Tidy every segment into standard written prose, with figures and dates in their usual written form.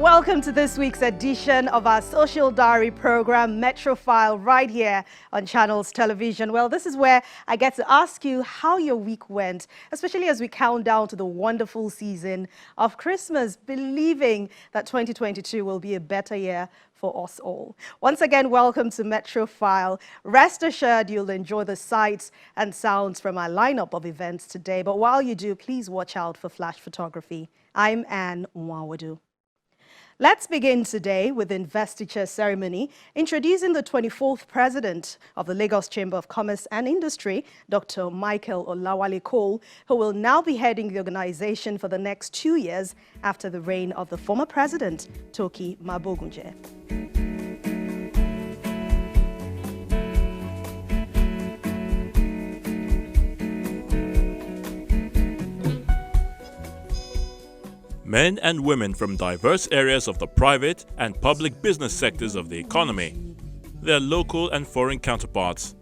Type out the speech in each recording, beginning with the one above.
Welcome to this week's edition of our Social Diary program, Metrofile, right here on Channels Television. Well, this is where I get to ask you how your week went, especially as we count down to the wonderful season of Christmas, believing that 2022 will be a better year for us all. Once again, welcome to Metrofile. Rest assured you'll enjoy the sights and sounds from our lineup of events today. But while you do, please watch out for flash photography. I'm Anne Nwawadu. Let's begin today with the investiture ceremony, introducing the 24th president of the Lagos Chamber of Commerce and Industry, Dr. Michael Olawale Cole, who will now be heading the organization for the next 2 years after the reign of the former president, Toki Mabogunje. Men and women from diverse areas of the private and public business sectors of the economy, their local and foreign counterparts,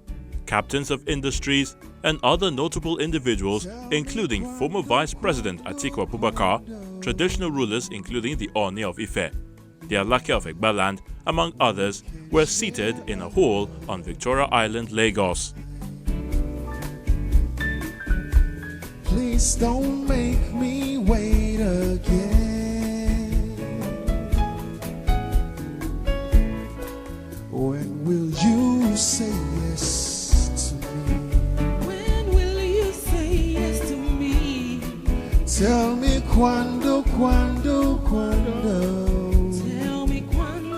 captains of industries, and other notable individuals, including former Vice President Atiku Abubakar, traditional rulers including the Oni of Ife, the Alake of Egbaland, among others, were seated in a hall on Victoria Island, Lagos. Please don't make me wait again. When will you say yes to me? When will you say yes to me? Tell me quando. Tell me quando.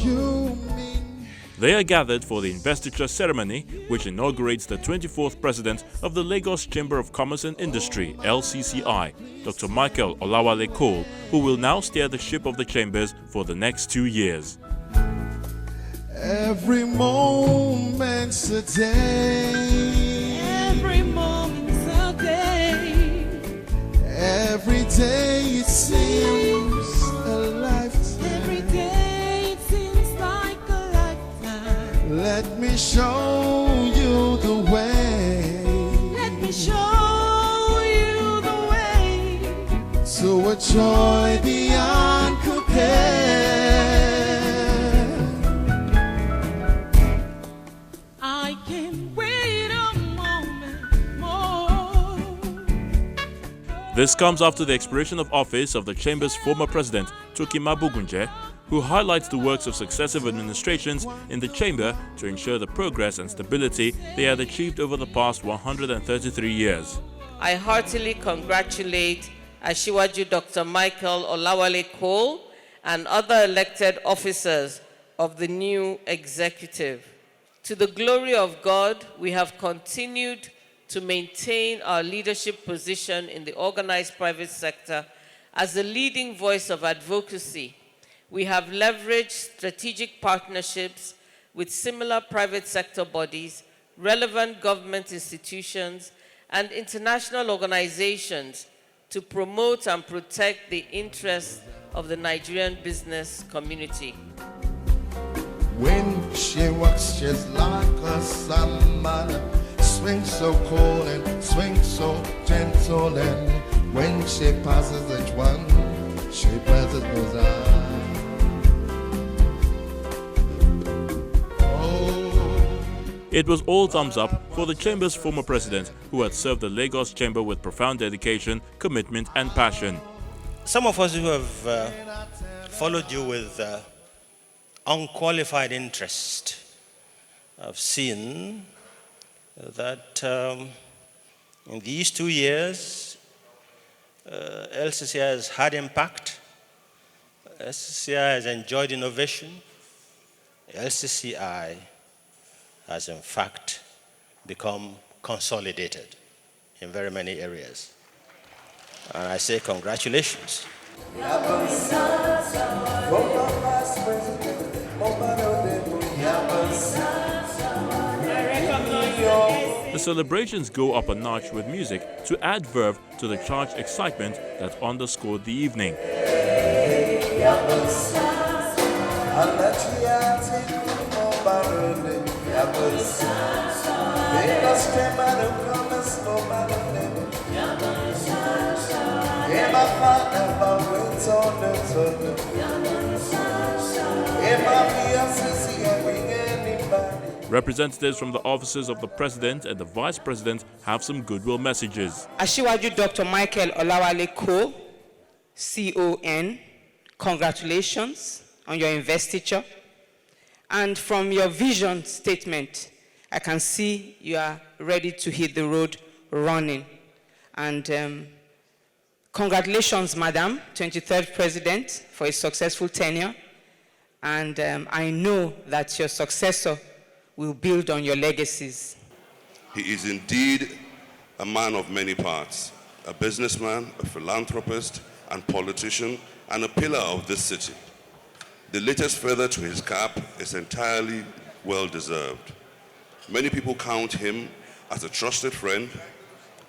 You mean They are gathered for the investiture ceremony, which inaugurates the 24th president of the Lagos Chamber of Commerce and Industry, LCCI, Dr. Michael Olawale Cole, who will now steer the ship of the chambers for the next 2 years. every moment's a day. Every moment's a day. Every day it seems a lifetime. Every day it seems like a lifetime. Let me show you the way. Let me show you the way. To a joy beyond compare. I can wait a moment more. This comes after the expiration of office of the Chamber's former president, Toki Mabogunje, who highlights the works of successive administrations in the Chamber to ensure the progress and stability they had achieved over the past 133 years. I heartily congratulate Ashiwaju Dr. Michael Olawale Cole and other elected officers of the new executive. To the glory of God, we have continued to maintain our leadership position in the organized private sector as the leading voice of advocacy. We have leveraged strategic partnerships with similar private sector bodies, relevant government institutions, and international organizations to promote and protect the interests of the Nigerian business community. When she walks, she's like a samba. Swing so cool and swing so gentle. And when she passes each one, she passes those eyes. Oh. It was all thumbs up for the Chamber's former president, who had served the Lagos Chamber with profound dedication, commitment, and passion. Some of us who have followed you with unqualified interest have seen that in these 2 years, LCCI has had impact. LCCI has enjoyed innovation. LCCI has in fact become consolidated in very many areas. And I say congratulations. The celebrations go up a notch with music to add verve to the charged excitement that underscored the evening. Representatives from the offices of the President and the Vice President have some goodwill messages. Asiwaju Dr. Michael Olawale Cole, CON, congratulations on your investiture. And from your vision statement, I can see you are ready to hit the road running. And congratulations, Madam, 23rd President, for a successful tenure. And I know that your successor will build on your legacies. He is indeed a man of many parts, a businessman, a philanthropist, and politician, and a pillar of this city. The latest feather to his cap is entirely well-deserved. Many people count him as a trusted friend,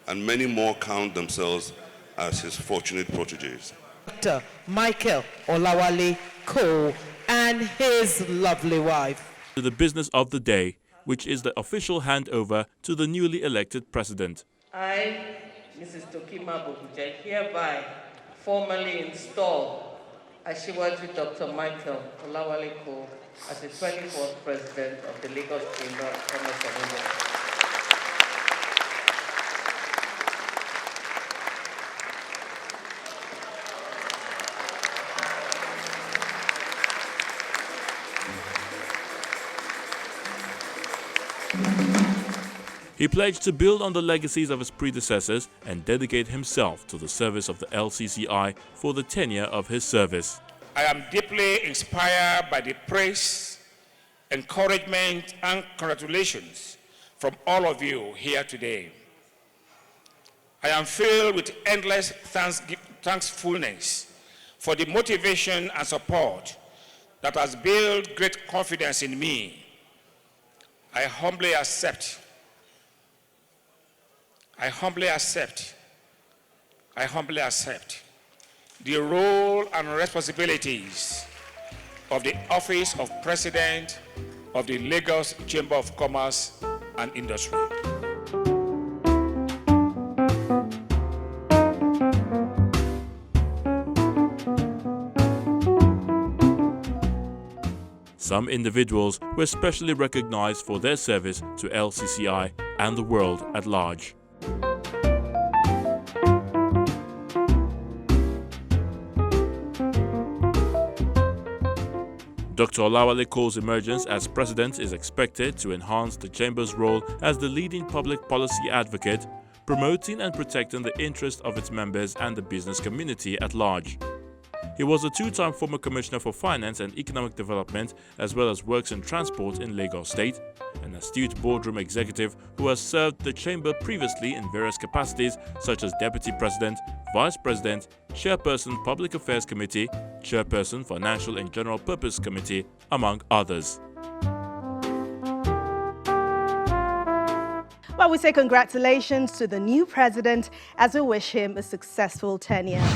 and many more count themselves as his fortunate protégés. Dr. Michael Olawale Cole and his lovely wife. To the business of the day, which is the official handover to the newly elected president. I, Mrs. Tokima Bokuje, hereby formally install Asiwaju Dr. Michael Olawale Cole as the 24th President of the Lagos Chamber of Commerce and Industry. He pledged to build on the legacies of his predecessors and dedicate himself to the service of the LCCI for the tenure of his service. I am deeply inspired by the praise, encouragement, and congratulations from all of you here today. I am filled with endless thankfulness for the motivation and support that has built great confidence in me. I humbly accept the role and responsibilities of the Office of President of the Lagos Chamber of Commerce and Industry. Some individuals were specially recognized for their service to LCCI and the world at large. Dr. Olawale Cole's emergence as president is expected to enhance the Chamber's role as the leading public policy advocate, promoting and protecting the interests of its members and the business community at large. He was a two-time former Commissioner for Finance and Economic Development, as well as Works and Transport in Lagos State, an astute boardroom executive who has served the Chamber previously in various capacities such as Deputy President, Vice President, Chairperson Public Affairs Committee, Chairperson Financial and General Purpose Committee, among others. Well, we say congratulations to the new president as we wish him a successful tenure.